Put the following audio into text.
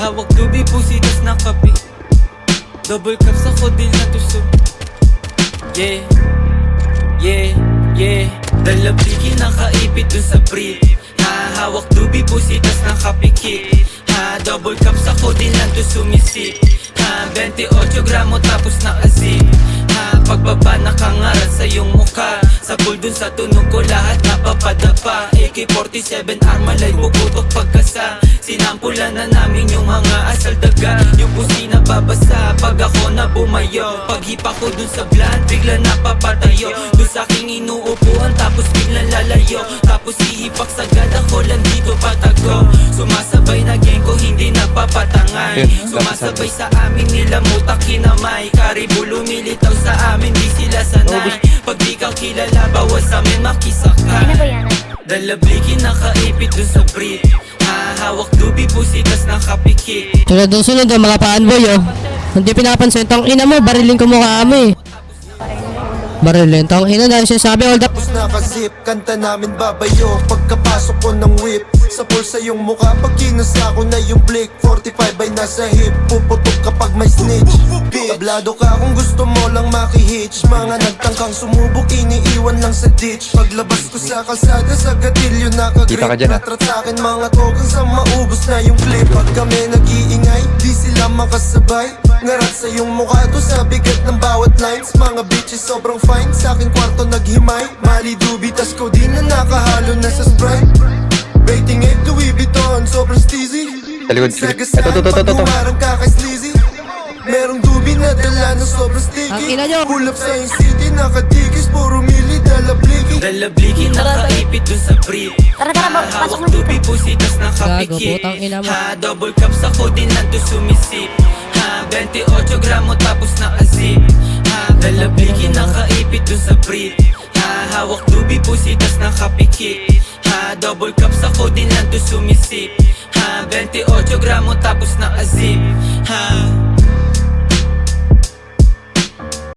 Hawak tubi, pusitas na kape. Double cups ako din na tusog. Yeah, yeah, yeah. Dalabligi nakaipit dun sa brief. Ha, hawak tubi, pusitas na kapikit. Ha, double cups ako din na to sumisip. Ha, 28 gramo tapos nakazip. Ha, pagbaba nakangarat sa iyong mukha. Sa pool dun sa tunog ko lahat napapadapa. AK-47 Armalite puputok pagkasa. Sinampulan na namin yung mga asal daga. Yung pusi na babasa pag ako na bumayo. Pag hipa ko dun sa blunt bigla napapatayo. Dun sa aking inuupuan tapos biglang lalayo. Tapos hihipak sagad ako lang dito patago. Sumasabay na gang ko hindi nagpapatangay. Sumasabay sa amin nila mutak kinamay. Karibu lumilitaw sa amin di sila sanay. Pag di ka kilala bawas sa amin makisakay. Dalabliki nakaipit dun sa brief. Hawak dubi pusitas na kapikit. Sunod mga pa-anboy Hindi pinapansin tong ina mo, barilin ko mukha mo eh. Barilin tong ina dahil sinasabi hold up. Tapos nakazip, kanta namin babayo. Pagkapasok ko ng whip, sa pulsa yung mukha. Pag kinusa ko na yung blick, 45 ay nasa hip. Puputok kapag may snitch. Tablado ka kung gusto mo lang makihitch. Mga nagtangkang sumubok, iniiwan lang sa ditch. Paglabas ko sa kalsada, sa gatilyo nakagrip. Natrat sa'kin mga token sa maubos na yung clip. Pag kami nag-iingay, di sila makasabay. Ngarat sa yung mukha to sa bigat ng bawat lines. Mga bitches sobrang fine, sa aking kwarto naghimay. Mali dubi, tas ko di na nakahalo na sa Sprite. Baiting egg, Louis Vuitton, sobrang steezy. Sagasaan pag umarang kakasleazy. Merong dubi na dala na sobrang sticky. Pull up sa yung city, nakatikis, puro mili, dalabliki. Dalabliki nakaipit dun sa brief. Hawak dubi, pusitas na kapikit. Ha, double cups ako din nando sumisip. Ha, 28 gramo tapos nakazip. Ha, dalabliki nakaipit dun sa brief. Ha, hawak dubi, pusitas na kapikit. Ha, double cups ako din nando sumisip. Ha, 28 gramo tapos nakazip. Ha,